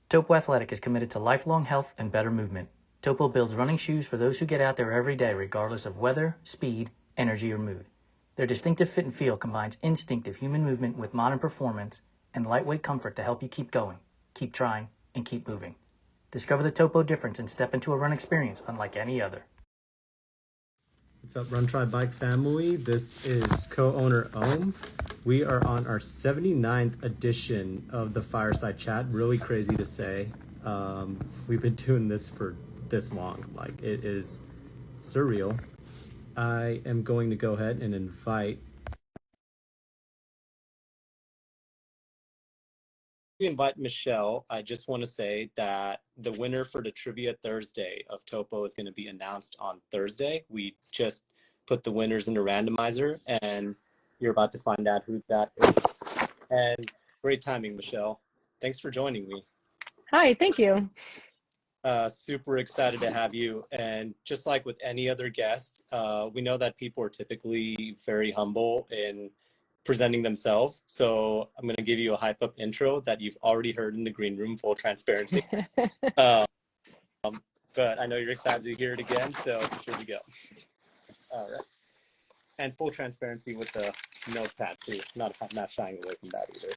Topo Athletic is committed to lifelong health and better movement. Topo builds running shoes for those who get out there every day regardless of weather, speed, energy, or mood. Their distinctive fit and feel combines instinctive human movement with modern performance and lightweight comfort to help you keep going, keep trying, and keep moving. Discover the Topo difference and step into a run experience unlike any other. What's up, Run Tribe Bike family? This is co-owner Ohm. We are on our 79th edition of the Fireside Chat. Really crazy to say. We've been doing this for this long. Like, it is surreal. I am going to go ahead and invite Michelle. I just want to say that the winner for the Trivia Thursday of Topo is going to be announced on Thursday. We just put the winners in a randomizer, and you're about to find out who that is. And great timing, Michelle. Thanks for joining me. Hi, thank you. Super excited to have you. And just like with any other guest, we know that people are typically very humble in presenting themselves. So I'm going to give you a hype up intro that you've already heard in the green room, full transparency. But I know you're excited to hear it again. So here we go. All right. And full transparency with the notepad too. Not shying away from that either.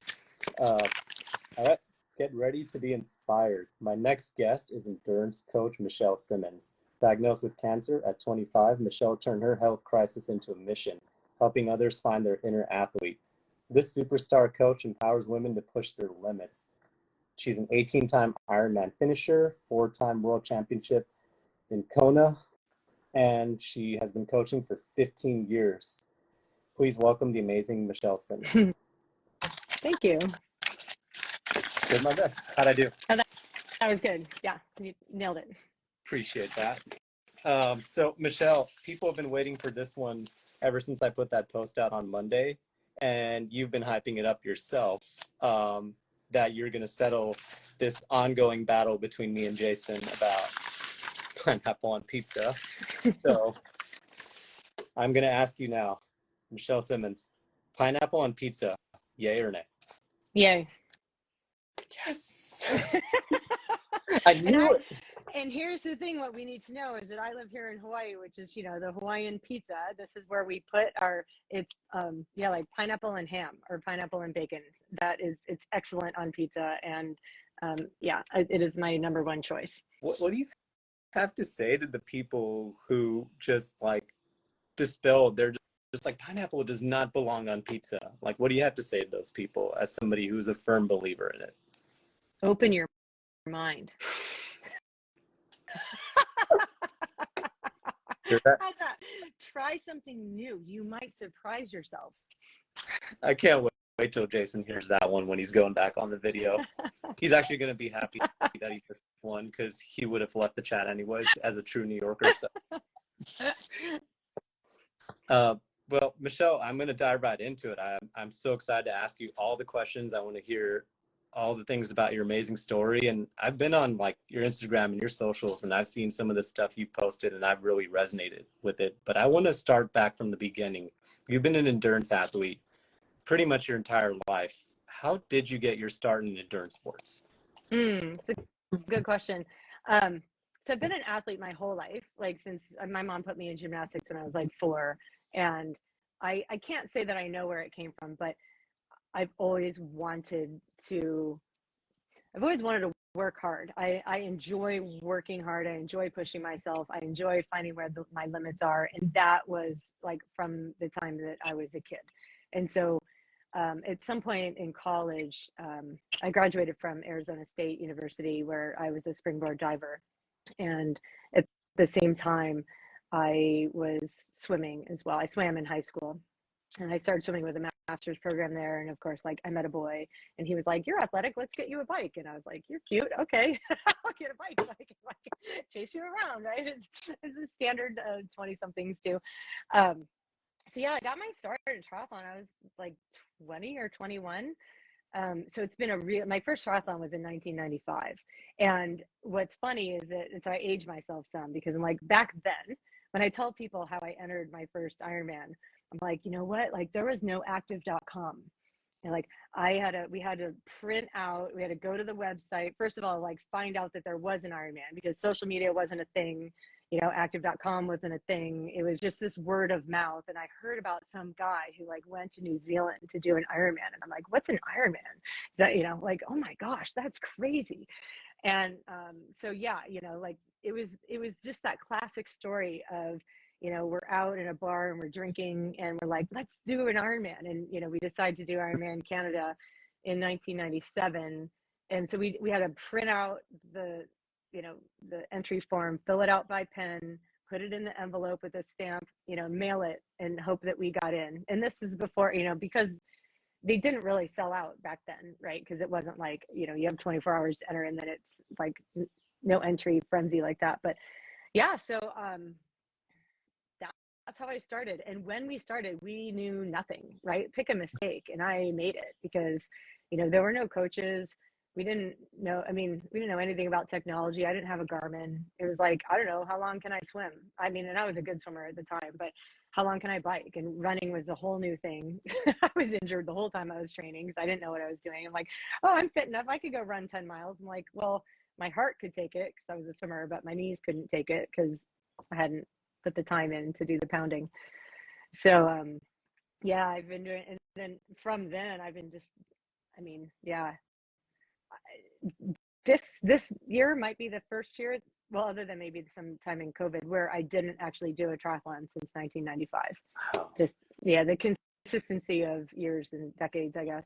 All right. Get ready to be inspired. My next guest is endurance coach Michelle Simmons. Diagnosed with cancer at 25, Michelle turned her health crisis into a mission, helping others find their inner athlete. This superstar coach empowers women to push their limits. She's an 18-time Ironman finisher, 4-time world championship in Kona, and she has been coaching for 15 years. Please welcome the amazing Michelle Simmons. Thank you. Did my best. How'd I do? Oh, that was good. Yeah, you nailed it. Appreciate that. So Michelle, people have been waiting for this one ever since I put that post out on Monday, and you've been hyping it up yourself, that you're going to settle this ongoing battle between me and Jason about pineapple on pizza. So I'm going to ask you now, Michelle Simmons, pineapple on pizza, yay or nay? Yay. Yes. I knew it. And here's the thing, what we need to know is that I live here in Hawaii, which is, the Hawaiian pizza. This is where we put it's like pineapple and ham or pineapple and bacon. It's excellent on pizza. And it is my number one choice. What do you have to say to the people who just like dispelled, they're just like, pineapple does not belong on pizza? Like, what do you have to say to those people as somebody who's a firm believer in it? Open your mind. Try something new. You might surprise yourself. I can't wait till Jason hears that one when he's going back on the video. He's actually going to be happy that he just won, because he would have left the chat anyways as a true New Yorker. So. Well, Michelle, I'm going to dive right into it. I'm so excited to ask you all the questions. I want to hear all the things about your amazing story. And I've been on like your Instagram and your socials, and I've seen some of the stuff you posted, and I've really resonated with it. But I want to start back from the beginning. You've been an endurance athlete pretty much your entire life. How did you get your start in endurance sports? It's a good question. So I've been an athlete my whole life, like since my mom put me in gymnastics when I was like 4. And I can't say that I know where it came from, but I've always wanted to work hard. I enjoy working hard. I enjoy pushing myself. I enjoy finding where my limits are. And that was like from the time that I was a kid. And so at some point in college, I graduated from Arizona State University, where I was a springboard diver. And at the same time, I was swimming as well. I swam in high school, and I started swimming with a master's program there. And of course, like, I met a boy, and he was like, "You're athletic. Let's get you a bike." And I was like, "You're cute. Okay, I'll get a bike so I can like chase you around." Right? It's a standard 20-somethings do. So yeah, I got my start in triathlon. I was like 20 or 21. So it's been my first triathlon was in 1995. And what's funny is that I age myself some, because I'm like, back then, when I tell people how I entered my first Ironman, I'm like, you know what? Like, there was no active.com. And like we had to print out, we had to go to the website, first of all, like find out that there was an Ironman, because social media wasn't a thing, you know, active.com wasn't a thing. It was just this word of mouth. And I heard about some guy who like went to New Zealand to do an Ironman. And I'm like, what's an Ironman? That, you know, like, oh my gosh, that's crazy. And so yeah, you know, like it was just that classic story of, you know, we're out in a bar and we're drinking and we're like, let's do an Ironman. And, you know, we decided to do Ironman Canada in 1997. And so we had to print out the, you know, the entry form, fill it out by pen, put it in the envelope with a stamp, you know, mail it and hope that we got in. And this is before, you know, because they didn't really sell out back then, right? Because it wasn't like, you know, you have 24 hours to enter and then it's like no entry frenzy like that. But yeah, so that's how I started. And when we started, we knew nothing, right? Pick a mistake. And I made it because, you know, there were no coaches. We didn't know, I mean, we didn't know anything about technology. I didn't have a Garmin. It was like, I don't know, how long can I swim? I mean, and I was a good swimmer at the time, but how long can I bike? And running was a whole new thing. I was injured the whole time I was training because I didn't know what I was doing. I'm like, oh, I'm fit enough. I could go run 10 miles. I'm like, well, my heart could take it because I was a swimmer, but my knees couldn't take it because I hadn't put the time in to do the pounding. So yeah, I've been doing, and then from then I've been just, I mean, yeah, this year might be the first year, well, other than maybe some time in COVID, where I didn't actually do a triathlon since 1995. Wow. Just, yeah, the consistency of years and decades, I guess.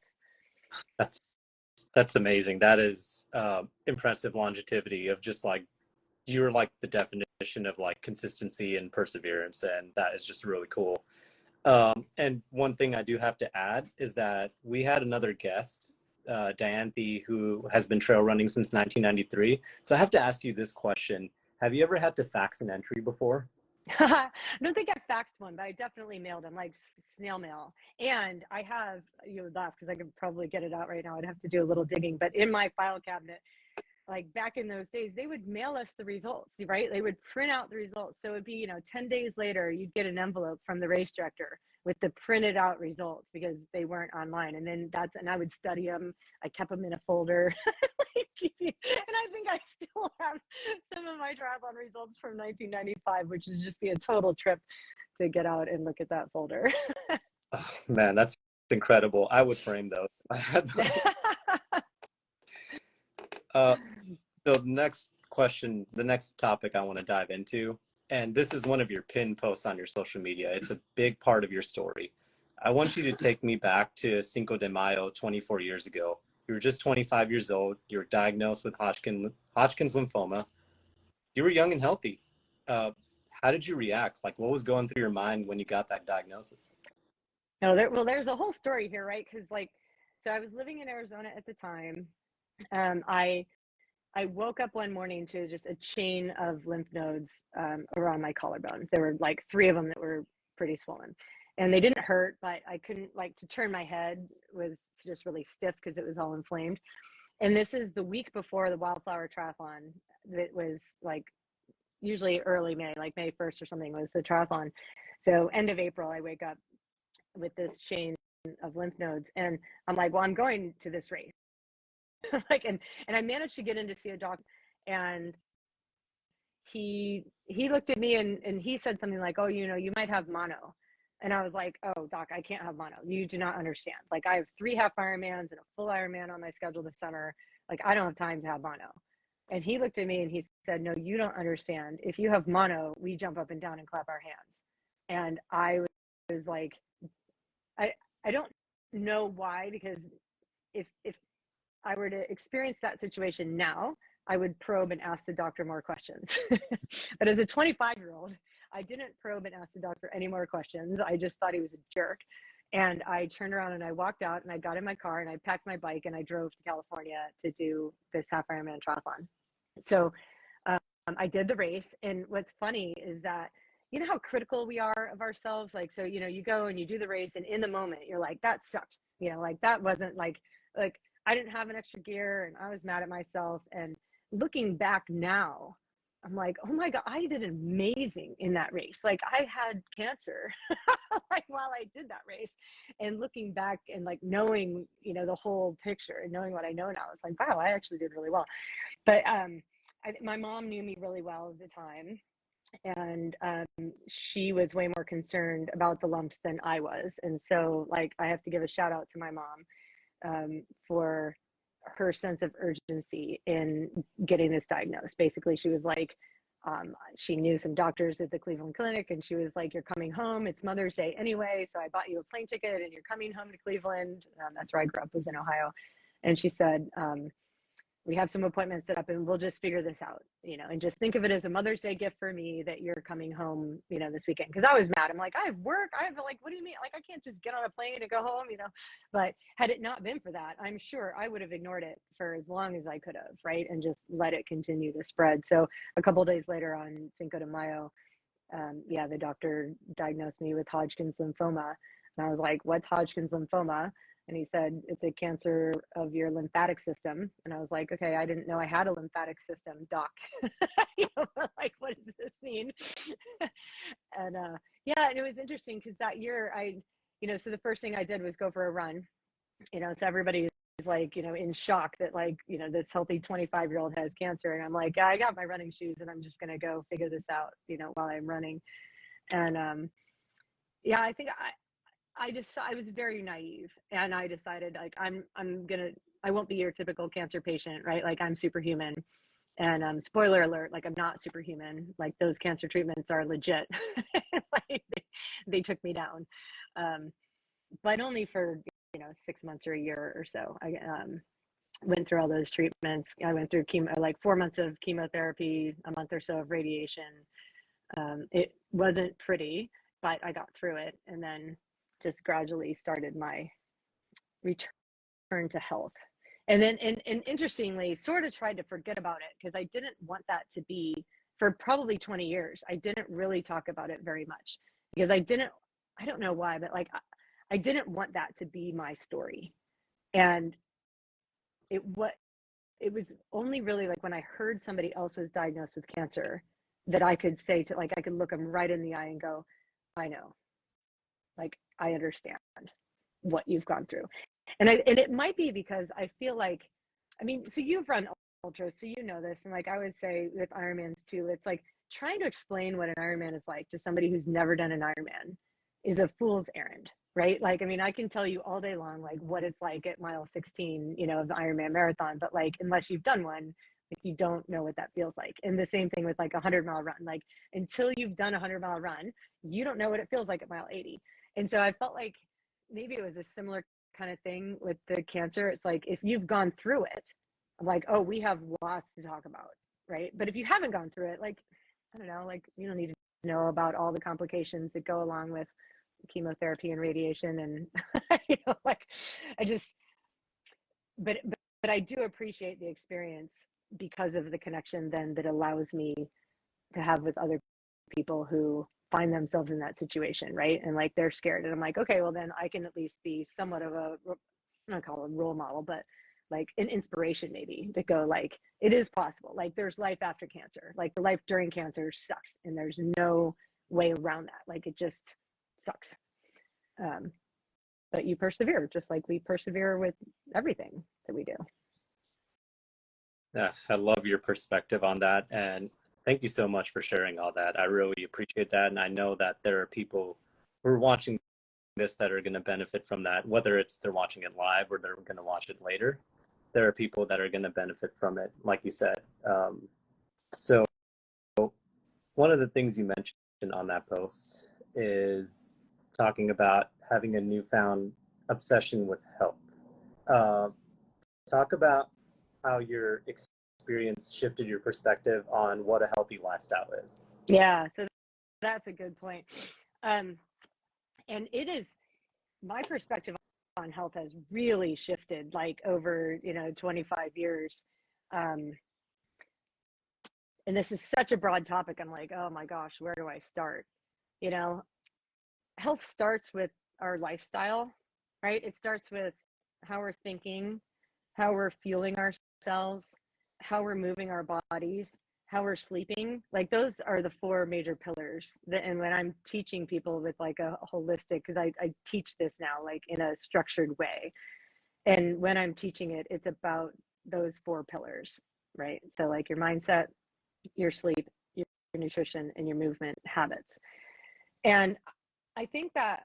That's amazing. That is impressive longevity of just like, you're like the definition of like consistency and perseverance. And that is just really cool. And one thing I do have to add is that we had another guest, Dianthe, who has been trail running since 1993. So I have to ask you this question. Have you ever had to fax an entry before? I don't think I faxed one, but I definitely mailed them, like snail mail. And I have, you would laugh because I could probably get it out right now. I'd have to do a little digging, but in my file cabinet, like back in those days, they would mail us the results, right? They would print out the results. So it'd be, you know, 10 days later, you'd get an envelope from the race director with the printed out results because they weren't online. And then and I would study them. I kept them in a folder. And I think I still have some of my triathlon results from 1995, which would just be a total trip to get out and look at that folder. Oh, man, that's incredible. I would frame those. I had those. So the next question, the next topic I want to dive into, and this is one of your pinned posts on your social media. It's a big part of your story. I want you to take me back to Cinco de Mayo 24 years ago. You were just 25 years old. You were diagnosed with Hodgkin's lymphoma. You were young and healthy. How did you react? Like, what was going through your mind when you got that diagnosis? No, there's a whole story here, right? Because like, so I was living in Arizona at the time. I woke up one morning to just a chain of lymph nodes around my collarbone. There were like 3 of them that were pretty swollen, and they didn't hurt, but I couldn't, like, to turn my head was just really stiff because it was all inflamed. And this is the week before the Wildflower Triathlon. That was like usually early May, like May 1st or something was the triathlon. So end of April, I wake up with this chain of lymph nodes, and I'm like, well, I'm going to this race. Like, and I managed to get in to see a doctor, and he looked at me and he said something like, oh, you know, you might have mono. And I was like, oh, doc, I can't have mono. You do not understand. Like, I have 3 half Ironmans and a full Ironman on my schedule this summer. Like, I don't have time to have mono. And he looked at me and he said, no, you don't understand. If you have mono, we jump up and down and clap our hands. And I was like, I don't know why, because if I were to experience that situation now, I would probe and ask the doctor more questions. But as a 25-year-old, I didn't probe and ask the doctor any more questions. I just thought he was a jerk. And I turned around and I walked out and I got in my car and I packed my bike and I drove to California to do this half Ironman triathlon. So I did the race. And what's funny is that, you know how critical we are of ourselves? Like, so, you know, you go and you do the race and in the moment, you're like, that sucked. You know, like that wasn't like I didn't have an extra gear and I was mad at myself. And looking back now, I'm like, oh my God, I did amazing in that race. Like I had cancer like while I did that race, and looking back and like knowing, you know, the whole picture and knowing what I know now, it's like, wow, I actually did really well. But my mom knew me really well at the time, and she was way more concerned about the lumps than I was. And so like I have to give a shout out to my mom for her sense of urgency in getting this diagnosed. Basically, she was like, she knew some doctors at the Cleveland Clinic, and she was like, you're coming home. It's Mother's Day anyway, so I bought you a plane ticket and you're coming home to Cleveland. That's where I grew up, was in Ohio. And she said, we have some appointments set up and we'll just figure this out, you know, and just think of it as a Mother's Day gift for me that you're coming home, you know, this weekend. Cause I was mad. I'm like, I have work. I have like, what do you mean? Like, I can't just get on a plane and go home, you know? But had it not been for that, I'm sure I would have ignored it for as long as I could have, right? And just let it continue to spread. So a couple of days later on Cinco de Mayo, the doctor diagnosed me with Hodgkin's lymphoma. And I was like, what's Hodgkin's lymphoma? And he said, it's a cancer of your lymphatic system. And I was like, okay, I didn't know I had a lymphatic system, doc. You know, like, what does this mean? And and it was interesting because that year so the first thing I did was go for a run, you know, so everybody is like, you know, in shock that like, you know, this healthy 25-year-old has cancer. And I'm like, yeah, I got my running shoes and I'm just going to go figure this out, you know, while I'm running. And I think I was very naive, and I decided like I won't be your typical cancer patient, right? Like I'm superhuman, and spoiler alert, like I'm not superhuman. Like those cancer treatments are legit. Like they took me down, but only for 6 months or a year or so. I went through all those treatments. I went through like 4 months of chemotherapy, a month or so of radiation. It wasn't pretty, but I got through it, and then just gradually started my return to health. And then, and interestingly, sort of tried to forget about it because I didn't want that to be, for probably 20 years, I didn't really talk about it very much because I don't know why, but like, I didn't want that to be my story. And it was only really like when I heard somebody else was diagnosed with cancer that I could say to, like, I could look them right in the eye and go, I know, like, I understand what you've gone through. And it might be because I feel like, I mean, so you've run ultras, so you know this. And like I would say with Ironmans too, it's like trying to explain what an Ironman is like to somebody who's never done an Ironman is a fool's errand, right? Like, I mean, I can tell you all day long, like what it's like at mile 16, of the Ironman marathon, but like, unless you've done one, like you don't know what that feels like. And the same thing with like 100-mile run, like until you've done a 100-mile run, you don't know what it feels like at mile 80. And so I felt like maybe it was a similar kind of thing with the cancer. It's like, if you've gone through it, I'm like, oh, we have lots to talk about, right? But if you haven't gone through it, like, I don't know, like you don't need to know about all the complications that go along with chemotherapy and radiation. And, like I just, but I do appreciate the experience because of the connection then that allows me to have with other people who find themselves in that situation, right? And like they're scared, and I'm like, okay, well then I can at least be somewhat of a, I'm not call it a role model, but like an inspiration maybe to go like, it is possible. Like there's life after cancer. Like the life during cancer sucks, and there's no way around that. Like it just sucks. But you persevere, just like we persevere with everything that we do. Yeah, I love your perspective on that, and thank you so much for sharing all that. I really appreciate that, and I know that there are people who are watching this that are going to benefit from that, whether it's they're watching it live or they're going to watch it later. There are people that are going to benefit from it, like you said. So one of the things you mentioned on that post is talking about having a newfound obsession with health. Talk about how your experience shifted your perspective on what a healthy lifestyle is. Yeah, so that's a good point. And it is, my perspective on health has really shifted like over 25 years. And this is such a broad topic. I'm like, oh my gosh, where do I start? Health starts with our lifestyle, right? It starts with how we're thinking, how we're fueling ourselves, how we're moving our bodies, how we're sleeping, like those are the four major pillars. And when I'm teaching people with like a holistic, because I teach this now like in a structured way, and when I'm teaching it, it's about those four pillars, right? So like your mindset, your sleep, your nutrition, and your movement habits. And I think that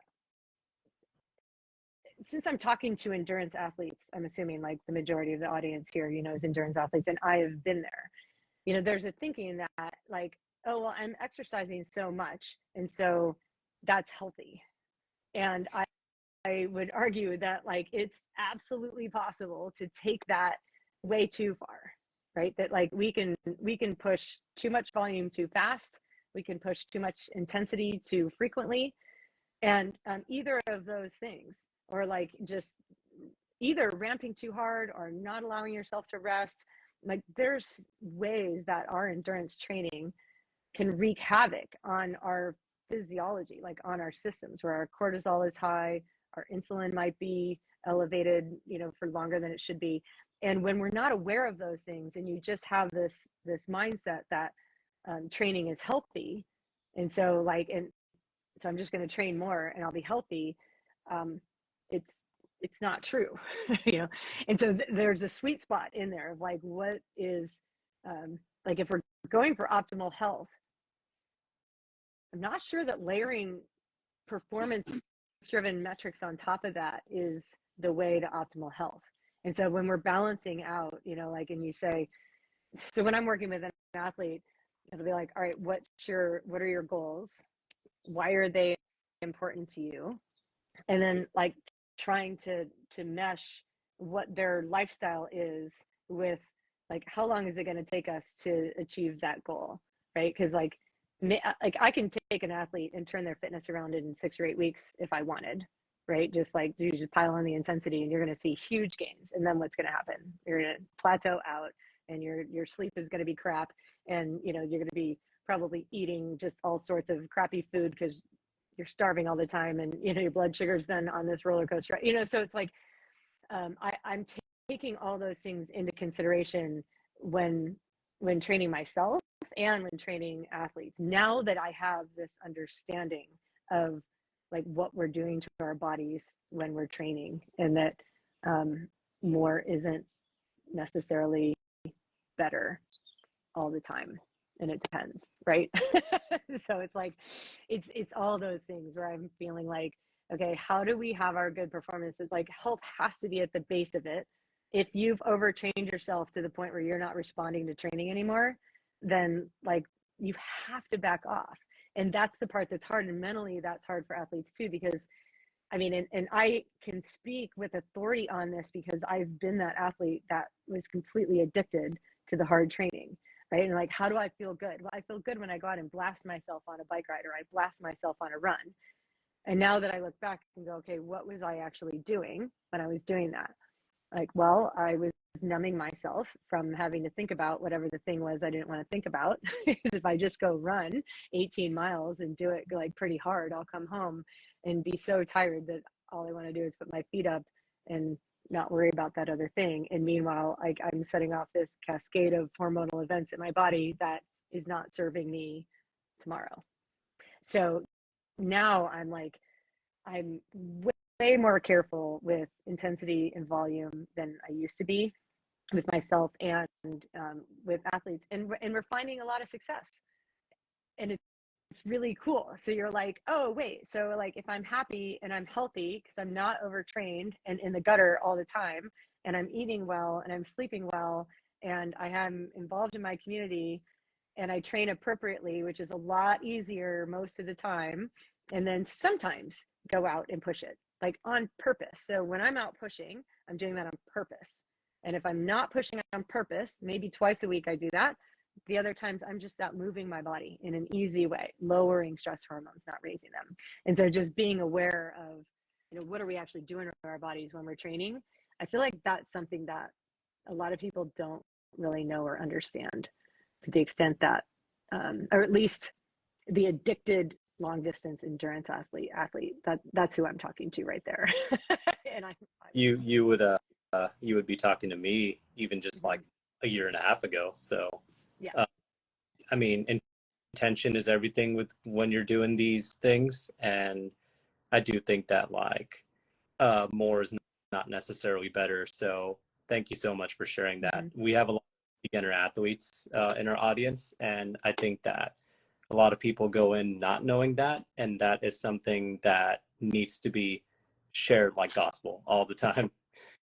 since I'm talking to endurance athletes, I'm assuming like the majority of the audience here, you know, is endurance athletes, and I have been there. You know, there's a thinking that like, oh, well, I'm exercising so much, and so that's healthy. And I would argue that like it's absolutely possible to take that way too far, right? That like we can push too much volume too fast, we can push too much intensity too frequently, and either of those things, or like just either ramping too hard or not allowing yourself to rest. Like there's ways that our endurance training can wreak havoc on our physiology, like on our systems, where our cortisol is high, our insulin might be elevated, you know, for longer than it should be. And when we're not aware of those things, and you just have this mindset that training is healthy, and so like, and so I'm just going to train more and I'll be healthy. It's not true, you know. And so there's a sweet spot in there of like what is like if we're going for optimal health. I'm not sure that layering performance driven metrics on top of that is the way to optimal health. And so when we're balancing out, you know, like, and you say, so when I'm working with an athlete, it'll be like, all right, what are your goals? Why are they important to you? And then like trying to mesh what their lifestyle is with like how long is it going to take us to achieve that goal, right? Because like I can take an athlete and turn their fitness around in 6 or 8 weeks if I wanted, right? Just like you just pile on the intensity and you're going to see huge gains. And then what's going to happen? You're going to plateau out, and your sleep is going to be crap, and you know you're going to be probably eating just all sorts of crappy food because you're starving all the time, and you know your blood sugar's then on this roller coaster, you know. So it's like I'm taking all those things into consideration when training myself and when training athletes, now that I have this understanding of like what we're doing to our bodies when we're training, and that more isn't necessarily better all the time, and it depends, right? So it's like it's all those things where I'm feeling like, okay, how do we have our good performance? It's like health has to be at the base of it. If you've overtrained yourself to the point where you're not responding to training anymore, then like you have to back off. And that's the part that's hard, and mentally that's hard for athletes too, because I mean, and I can speak with authority on this because I've been that athlete that was completely addicted to the hard training, right? And like, how do I feel good? Well, I feel good when I go out and blast myself on a bike ride, or I blast myself on a run. And now that I look back and go, okay, what was I actually doing when I was doing that? Like, well, I was numbing myself from having to think about whatever the thing was I didn't want to think about. Because if I just go run 18 miles and do it like pretty hard, I'll come home and be so tired that all I want to do is put my feet up and not worry about that other thing. And meanwhile, I'm setting off this cascade of hormonal events in my body that is not serving me tomorrow. So now I'm way more careful with intensity and volume than I used to be with myself and with athletes, and we're finding a lot of success, and it's really cool. So you're like, oh wait, so like if I'm happy and I'm healthy because I'm not overtrained and in the gutter all the time, and I'm eating well and I'm sleeping well, and I am involved in my community, and I train appropriately, which is a lot easier most of the time, and then sometimes go out and push it like on purpose. So when I'm out pushing, I'm doing that on purpose. And if I'm not pushing on purpose, maybe twice a week I do that. The other times I'm just out moving my body in an easy way, lowering stress hormones, not raising them. And so just being aware of, you know, what are we actually doing with our bodies when we're training? I feel like that's something that a lot of people don't really know or understand to the extent that, or at least the addicted long distance endurance athlete, that's who I'm talking to right there. And you would be talking to me even just like a year and a half ago. So yeah. I mean, intention is everything with when you're doing these things. And I do think that like more is not necessarily better. So thank you so much for sharing that. We have a lot of beginner athletes in our audience, and I think that a lot of people go in not knowing that, and that is something that needs to be shared like gospel all the time.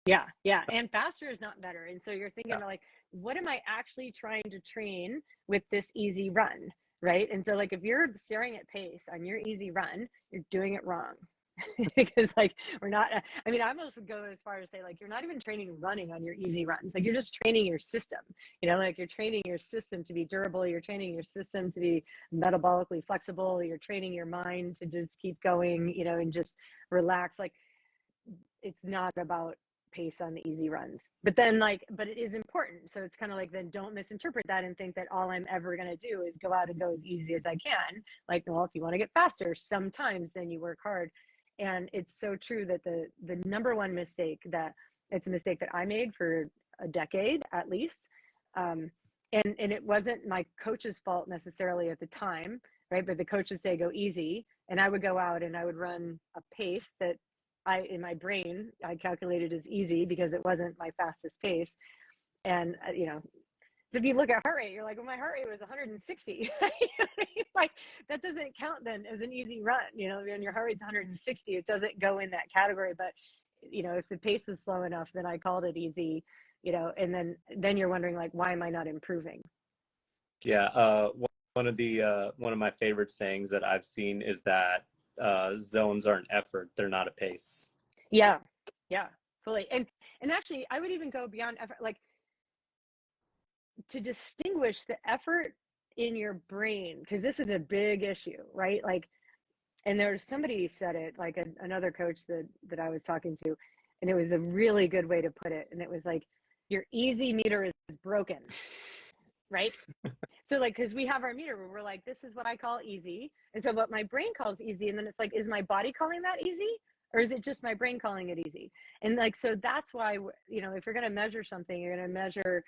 Yeah, yeah. And faster is not better. And so you're thinking about like, what am I actually trying to train with this easy run? Right. And so like if you're staring at pace on your easy run, you're doing it wrong. Because like we're not, I mean, I almost would go as far as say like you're not even training running on your easy runs. Like you're just training your system, you know, like you're training your system to be durable, you're training your system to be metabolically flexible, you're training your mind to just keep going, you know, and just relax. Like it's not about pace on the easy runs, but then like, but it is important. So it's kind of like, then don't misinterpret that and think that all I'm ever going to do is go out and go as easy as I can. Like, well, if you want to get faster, sometimes then you work hard. And it's so true that the number one mistake, that it's a mistake that I made for a decade at least. And it wasn't my coach's fault necessarily at the time, right? But the coach would say, go easy. And I would go out and I would run a pace that in my brain, I calculated as easy because it wasn't my fastest pace. And, you know, if you look at heart rate, you're like, well, my heart rate was 160. Like that doesn't count then as an easy run. You know, when your heart rate's 160, it doesn't go in that category. But, you know, if the pace is slow enough, then I called it easy, you know, and then you're wondering like, why am I not improving? Yeah. One of my favorite sayings that I've seen is that zones are an effort, they're not a pace. Yeah, fully. And actually I would even go beyond effort, like to distinguish the effort in your brain, because this is a big issue, right? Like, and there's somebody said it, like another coach that I was talking to, and it was a really good way to put it, and it was like, your easy meter is broken, right? So like, because we have our meter where we're like, this is what I call easy. And so what my brain calls easy, and then it's like, is my body calling that easy? Or is it just my brain calling it easy? And like, so that's why, you know, if you're going to measure something, you're going to measure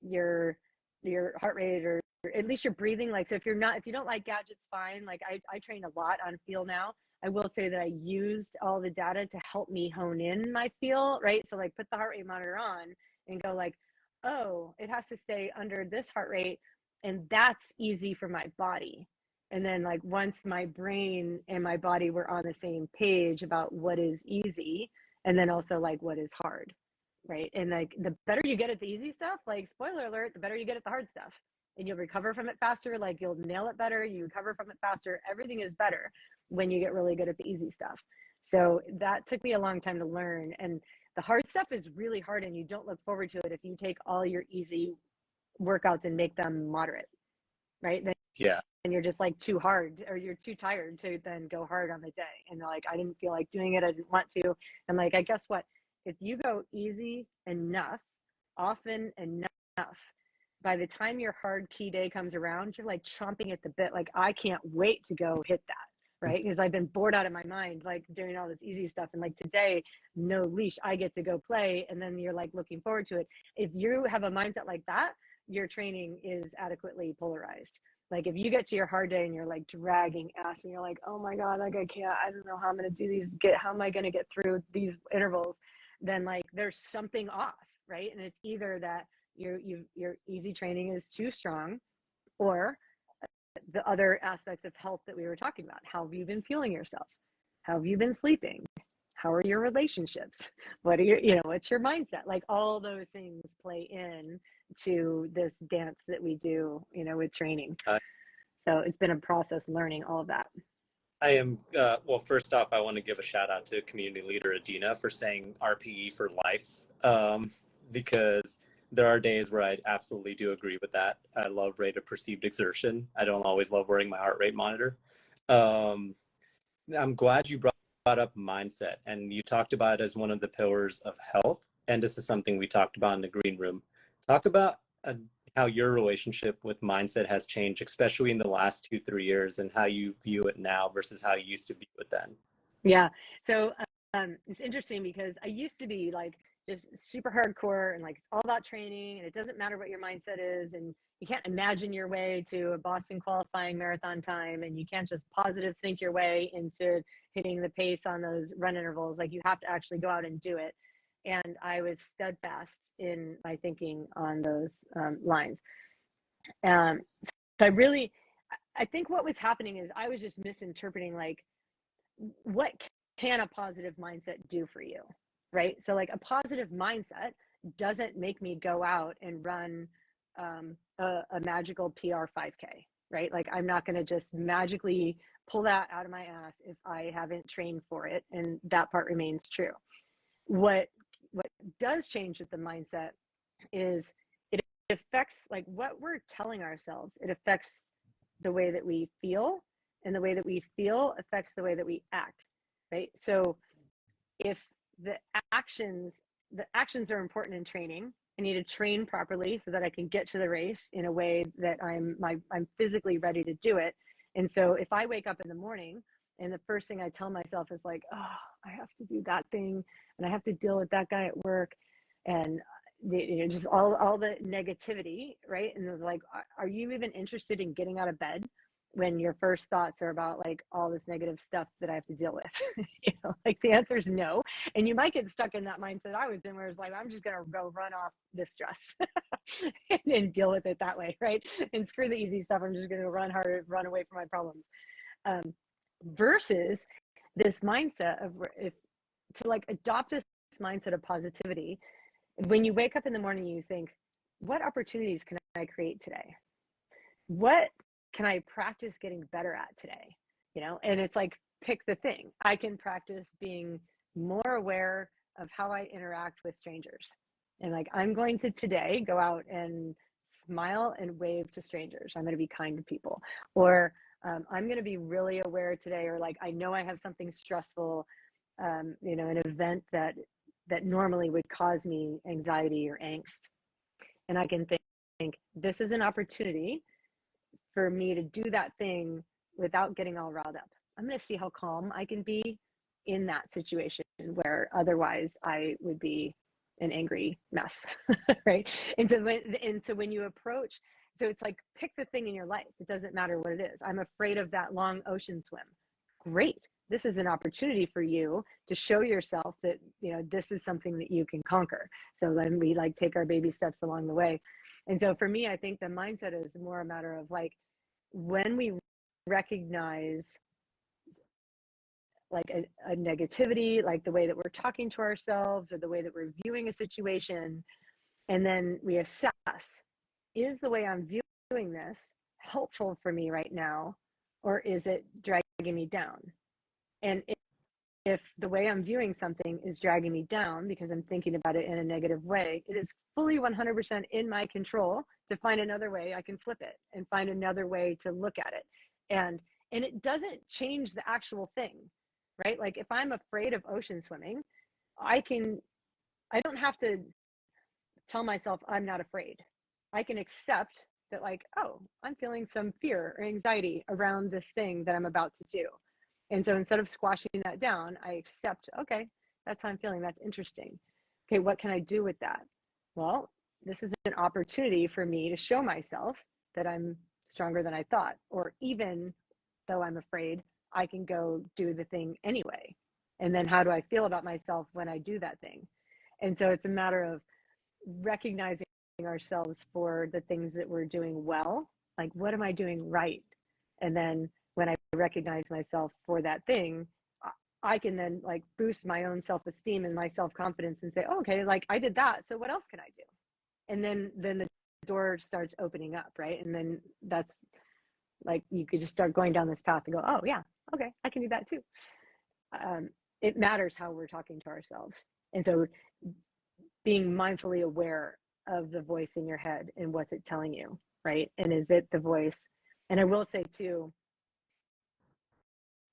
your heart rate, or at least your breathing. Like, so if you don't like gadgets, fine. Like I train a lot on feel now. I will say that I used all the data to help me hone in my feel, right? So like put the heart rate monitor on and go like, oh, it has to stay under this heart rate, and that's easy for my body. And then like once my brain and my body were on the same page about what is easy, and then also like what is hard, right? And like the better you get at the easy stuff, like spoiler alert, the better you get at the hard stuff, and you'll recover from it faster. Like you'll nail it better, you recover from it faster, everything is better when you get really good at the easy stuff. So that took me a long time to learn. And the hard stuff is really hard, and you don't look forward to it if you take all your easy workouts and make them moderate, right? Then Yeah. and you're just like too hard, or you're too tired to then go hard on the day. And like, I didn't feel like doing it, I didn't want to. And like, I guess what, if you go easy enough, often enough, by the time your hard key day comes around, you're like chomping at the bit, like I can't wait to go hit that, right? Because I've been bored out of my mind, like doing all this easy stuff. And like today, no leash, I get to go play. And then you're like looking forward to it. If you have a mindset like that, your training is adequately polarized. Like if you get to your hard day and you're like dragging ass and you're like, oh my God, like I don't know how I'm going to do these, how am I going to get through these intervals? Then like there's something off, right? And it's either that your easy training is too strong, or the other aspects of health that we were talking about. How have you been feeling yourself? How have you been sleeping? How are your relationships? What are what's your mindset? Like all those things play in to this dance that we do, with training. So it's been a process learning all of that. I am, well, first off, I want to give a shout out to community leader Adina for saying RPE for life, because there are days where I absolutely do agree with that. I love rate of perceived exertion. I don't always love wearing my heart rate monitor. I'm glad you brought up mindset, and you talked about it as one of the pillars of health. And this is something we talked about in the green room. Talk about how your relationship with mindset has changed, especially in the last 2-3 years, and how you view it now versus how you used to view it then. Yeah. So it's interesting because I used to be like, just super hardcore, and like it's all about training, and it doesn't matter what your mindset is, and you can't imagine your way to a Boston qualifying marathon time, and you can't just positive think your way into hitting the pace on those run intervals. Like, you have to actually go out and do it. And I was steadfast in my thinking on those lines. So I think what was happening is I was just misinterpreting, like, what can a positive mindset do for you, right? So like, a positive mindset doesn't make me go out and run a magical PR 5K, right? Like, I'm not going to just magically pull that out of my ass if I haven't trained for it, and that part remains true. What does change with the mindset is it affects, like, what we're telling ourselves. It affects the way that we feel, and the way that we feel affects the way that we act, right? So if the actions are important in training, I need to train properly so that I can get to the race in a way that I'm physically ready to do it. And so if I wake up in the morning and the first thing I tell myself is like, oh, I have to do that thing, and I have to deal with that guy at work, and just all the negativity, right? And like, are you even interested in getting out of bed when your first thoughts are about like all this negative stuff that I have to deal with? Like, the answer is no. And you might get stuck in that mindset I was in, where it's like, I'm just gonna go run off this stress and deal with it that way, right? And screw the easy stuff. I'm just gonna run hard, run away from my problems. Versus this mindset of, if to like adopt this mindset of positivity, when you wake up in the morning, you think, what opportunities can I create today? What can I practice getting better at today? And it's like, pick the thing. I can practice being more aware of how I interact with strangers. And like, I'm going to today go out and smile and wave to strangers. I'm going to be kind to people. Or I'm going to be really aware today, or like, I know I have something stressful, an event that normally would cause me anxiety or angst. And I can think, this is an opportunity for me to do that thing without getting all riled up. I'm going to see how calm I can be in that situation, where otherwise I would be an angry mess, right? And so when you approach, so it's like, pick the thing in your life. It doesn't matter what it is. I'm afraid of that long ocean swim. Great. This is an opportunity for you to show yourself that, this is something that you can conquer. So then we like take our baby steps along the way. And so for me, I think the mindset is more a matter of like, when we recognize like a negativity, like the way that we're talking to ourselves or the way that we're viewing a situation, and then we assess, is the way I'm viewing this helpful for me right now, or is it dragging me down? And if the way I'm viewing something is dragging me down because I'm thinking about it in a negative way, it is fully 100% in my control to find another way I can flip it and find another way to look at it. And it doesn't change the actual thing, right? Like, if I'm afraid of ocean swimming, I don't have to tell myself I'm not afraid. I can accept that, like, oh, I'm feeling some fear or anxiety around this thing that I'm about to do. And so instead of squashing that down, I accept, okay, that's how I'm feeling. That's interesting. Okay, what can I do with that? Well, this is an opportunity for me to show myself that I'm stronger than I thought, or even though I'm afraid, I can go do the thing anyway. And then how do I feel about myself when I do that thing? And so it's a matter of recognizing ourselves for the things that we're doing well. Like, what am I doing right? And then when I recognize myself for that thing, I can then like boost my own self-esteem and my self-confidence and say, oh, okay, like I did that. So what else can I do? And then the door starts opening up, right? And then that's like, you could just start going down this path and go, oh yeah, okay, I can do that too. It matters how we're talking to ourselves. And so being mindfully aware of the voice in your head and what's it telling you, right? And is it the voice? And I will say too,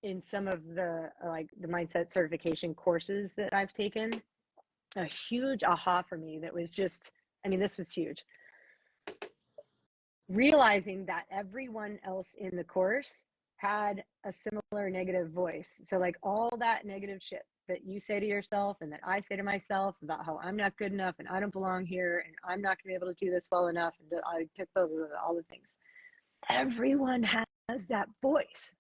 in some of the like the mindset certification courses that I've taken, a huge aha for me that was just, I mean, this was huge. Realizing that everyone else in the course had a similar negative voice. So like all that negative shit that you say to yourself and that I say to myself about how I'm not good enough and I don't belong here and I'm not going to be able to do this well enough and I pick all the things. Everyone has that voice.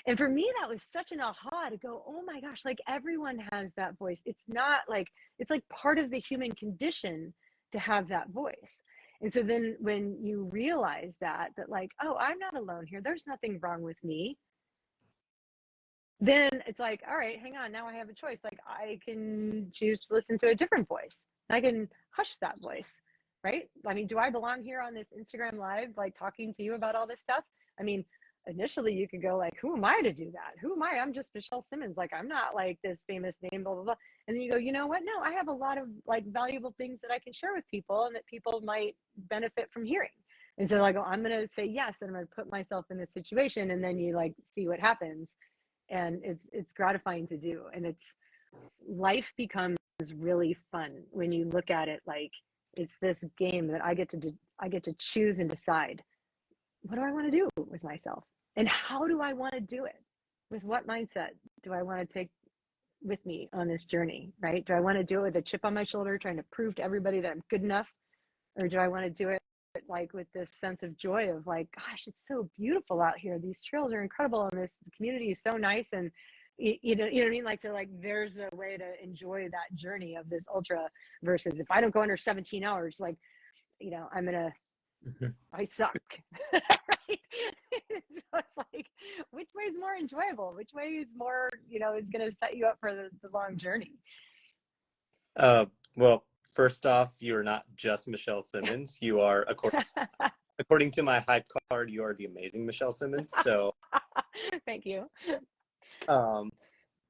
And for me, that was such an aha to go, oh my gosh, like everyone has that voice. It's not like, it's like part of the human condition to have that voice. And so then when you realize that like, oh, I'm not alone here. There's nothing wrong with me. Then it's like, all right, hang on. Now I have a choice. Like I can choose to listen to a different voice. I can hush that voice, right? I mean, do I belong here on this Instagram live, like talking to you about all this stuff? I mean, initially you could go like, who am I to do that? Who am I? I'm just Michelle Simmons. Like, I'm not like this famous name, blah, blah, blah. And then you go, you know what? No, I have a lot of like valuable things that I can share with people and that people might benefit from hearing. And so I go, I'm going to say yes. And I'm going to put myself in this situation. And then you like see what happens. And it's gratifying to do. And it's life becomes really fun when you look at it like it's this game that I get to choose and decide, what do I want to do with myself and how do I want to do it? With what mindset do I want to take with me on this journey, right? Do I want to do it with a chip on my shoulder trying to prove to everybody that I'm good enough, or do I want to do it like with this sense of joy of like, gosh, it's so beautiful out here, these trails are incredible and this community is so nice, and you know what I mean, like, so like there's a way to enjoy that journey of this ultra versus if I don't go under 17 hours, like, you know, I'm gonna I suck. Right? So it's like, which way is more enjoyable? Which way is more, you know, is going to set you up for the long journey? Well, first off, you're not just Michelle Simmons. You are, according to my hype card, you are the amazing Michelle Simmons. So thank you.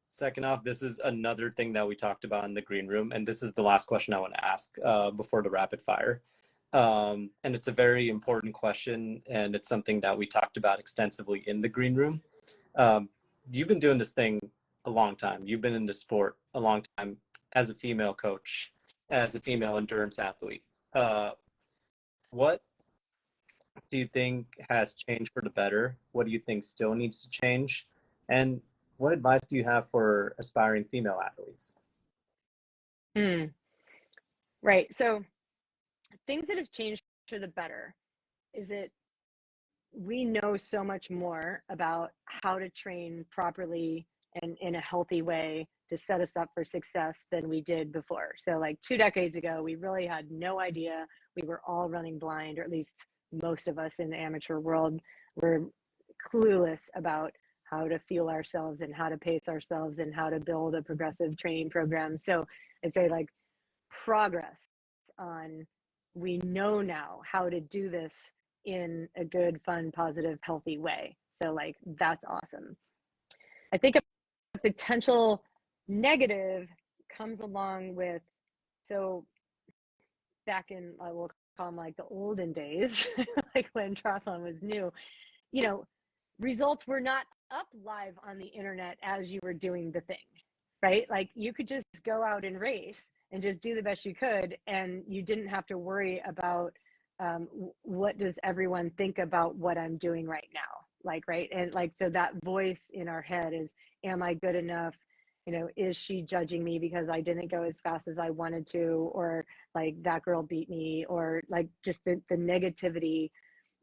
Second off, this is another thing that we talked about in the green room. And this is the last question I want to ask before the rapid fire. And it's a very important question, and it's something that we talked about extensively in the green room. You've been doing this thing a long time. You've been in the sport a long time as a female coach, as a female endurance athlete. What do you think has changed for the better? What do you think still needs to change? And what advice do you have for aspiring female athletes? Right. So things that have changed for the better is that we know so much more about how to train properly and in a healthy way to set us up for success than we did before. So like 2 decades ago, we really had no idea. We were all running blind, or at least most of us in the amateur world were clueless about how to fuel ourselves and how to pace ourselves and how to build a progressive training program. So I'd say like progress on, we know now how to do this in a good, fun, positive, healthy way. So like, that's awesome. I think a potential negative comes along with, so back in, I will call them like the olden days, like when triathlon was new, you know, results were not up live on the internet as you were doing the thing, right? Like you could just go out and race and just do the best you could, and you didn't have to worry about what does everyone think about what I'm doing right now, like, right? And like, so that voice in our head is, am I good enough? You know, is she judging me because I didn't go as fast as I wanted to, or like that girl beat me, or like just the negativity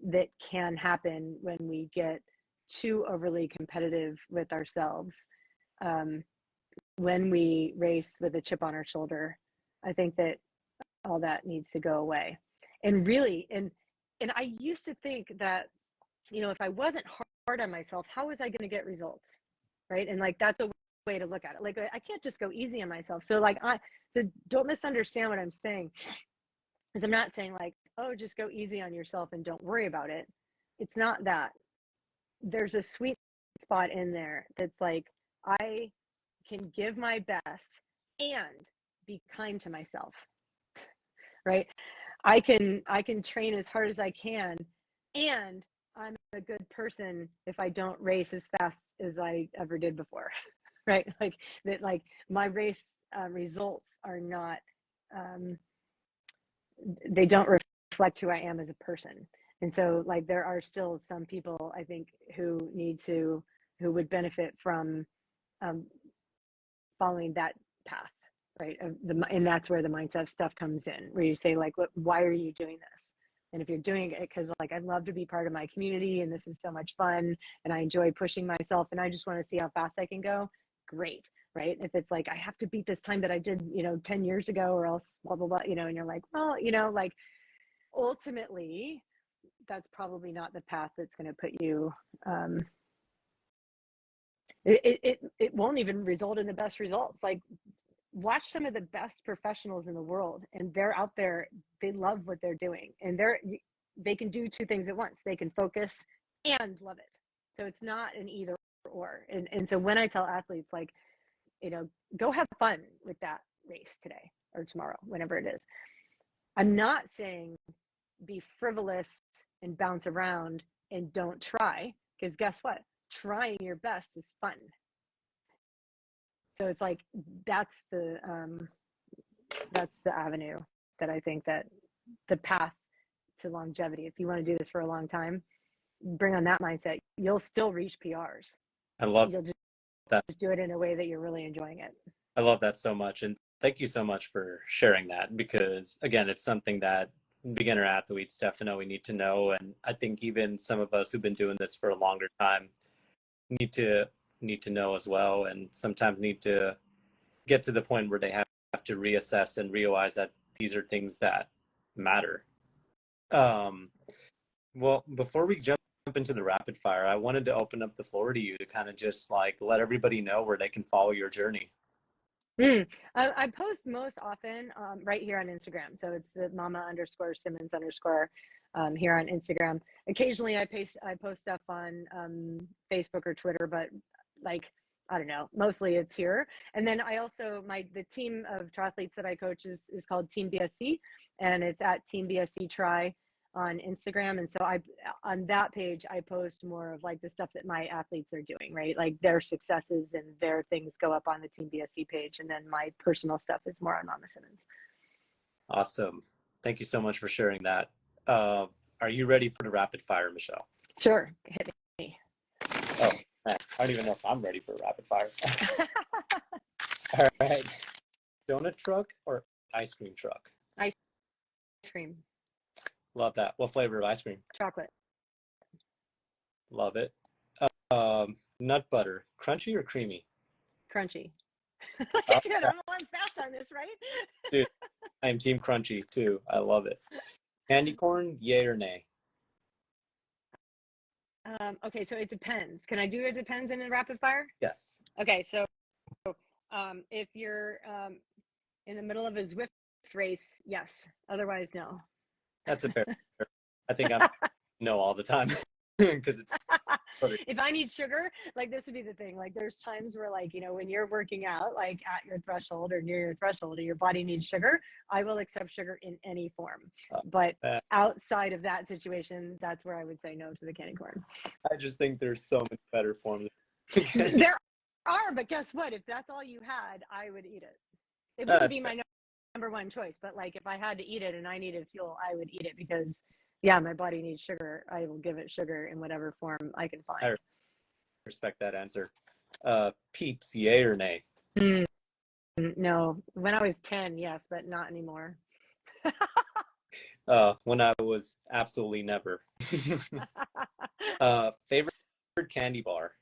that can happen when we get too overly competitive with ourselves. When we race with a chip on our shoulder, I think that all that needs to go away. And really, and I used to think that, you know, if I wasn't hard on myself, how was I going to get results, right? And like, that's a way to look at it. Like, I can't just go easy on myself. So like, so don't misunderstand what I'm saying, because I'm not saying like, oh, just go easy on yourself and don't worry about it. It's not that. There's a sweet spot in there that's like, I can give my best and be kind to myself, right? I can train as hard as I can, and I'm a good person if I don't race as fast as I ever did before, right? Like that, like my race results are not, they don't reflect who I am as a person. And so like there are still some people I think who would benefit from following that path, right? And that's where the mindset stuff comes in, where you say like, why are you doing this? And if you're doing it because like I love to be part of my community and this is so much fun and I enjoy pushing myself and I just want to see how fast I can go, great, right? If it's like I have to beat this time that I did, 10 years ago or else blah blah blah, and you're like, well, like ultimately that's probably not the path that's going to put you it won't even result in the best results. Like watch some of the best professionals in the world and they're out there, they love what they're doing and they can do two things at once. They can focus and love it. So it's not an either or. And so when I tell athletes like, go have fun with that race today or tomorrow, whenever it is, I'm not saying be frivolous and bounce around and don't try, because guess what? Trying your best is fun. So it's like that's the avenue that I think that the path to longevity. If you want to do this for a long time, bring on that mindset. You'll still reach PRs. I love You'll that. Just do it in a way that you're really enjoying it. I love that so much, and thank you so much for sharing that, because again, it's something that beginner athletes definitely need to know, and I think even some of us who've been doing this for a longer time need to know as well, and sometimes need to get to the point where they have to reassess and realize that these are things that matter. Well, before we jump into the rapid fire, I wanted to open up the floor to you to kind of just like let everybody know where they can follow your journey. I post most often right here on Instagram. So it's the mama_Simmons_ here on Instagram. Occasionally I post stuff on Facebook or Twitter, but like, I don't know, mostly it's here. And then I also, the team of triathletes that I coach is called Team BSC, and it's at Team BSC Tri on Instagram. And so on that page, I post more of like the stuff that my athletes are doing, right? Like their successes and their things go up on the Team BSC page. And then my personal stuff is more on Mama Simmons. Awesome. Thank you so much for sharing that. Are you ready for the rapid fire, Michelle? Sure. Hit me. Oh, man, I don't even know if I'm ready for rapid fire. All right. Donut truck or ice cream truck? Ice cream. Love that. What flavor of ice cream? Chocolate. Love it. Nut butter, crunchy or creamy? Crunchy. Oh, Good. I'm fast on this, right? dude, I am team crunchy too. I love it. Candy corn, yay or nay? Okay, so it depends. Can I do it depends in a rapid fire? Yes. Okay, so if you're in the middle of a Zwift race, yes. Otherwise, no. That's a fair. I think I'm no all the time because it's. If I need sugar, like this would be the thing. Like there's times where like, when you're working out, like at your threshold or near your threshold, and your body needs sugar, I will accept sugar in any form. But outside of that situation, that's where I would say no to the candy corn. I just think there's so many better forms. There are, but guess what? If that's all you had, I would eat it. It wouldn't be my number one choice, but like if I had to eat it and I needed fuel, I would eat it because yeah, my body needs sugar. I will give it sugar in whatever form I can find. I respect that answer. Peeps, yay or nay? No. When I was 10, yes, but not anymore. When I was absolutely never. Favorite candy bar?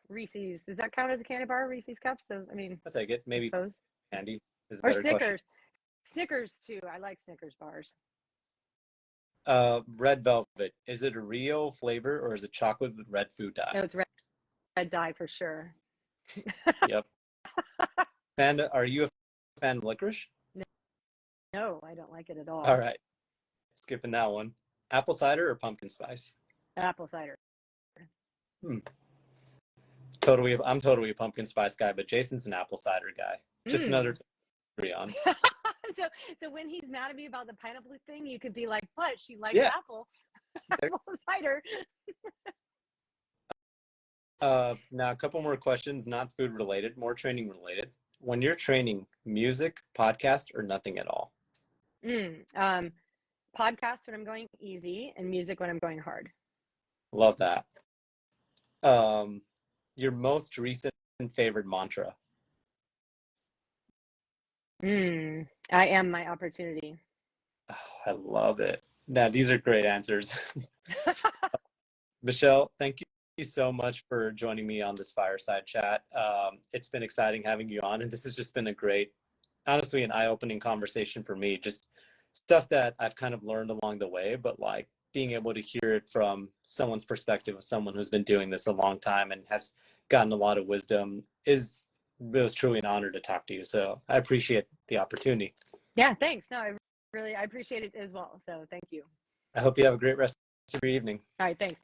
Reese's. Does that count as a candy bar? Reese's cups? Those, I mean, I'll take it. Maybe those. candy is a Or better Snickers. question. Snickers too. I like Snickers bars. Red velvet. Is it a real flavor or is it chocolate with red food dye? No, it's red dye for sure. Yep. Panda, are you a fan of licorice? No, I don't like it at all. All right. Skipping that one. Apple cider or pumpkin spice? Apple cider. I'm totally a pumpkin spice guy, but Jason's an apple cider guy. Just another thing to agree on. So when he's mad at me about the pineapple thing, you could be like, but she likes apple cider. Now a couple more questions, not food related, more training related. When you're training, music, podcast, or nothing at all? Podcast when I'm going easy, and music when I'm going hard. Love that. Your most recent favorite mantra? I am my opportunity. Oh, I love it. Now, these are great answers. Michelle, thank you so much for joining me on this fireside chat. It's been exciting having you on, and this has just been a great, honestly, an eye-opening conversation for me. Just stuff that I've kind of learned along the way, but like being able to hear it from someone's perspective of someone who's been doing this a long time and has gotten a lot of wisdom it was truly an honor to talk to you. So I appreciate the opportunity. Yeah, thanks. No, I appreciate it as well. So thank you. I hope you have a great rest of your evening. All right, thanks.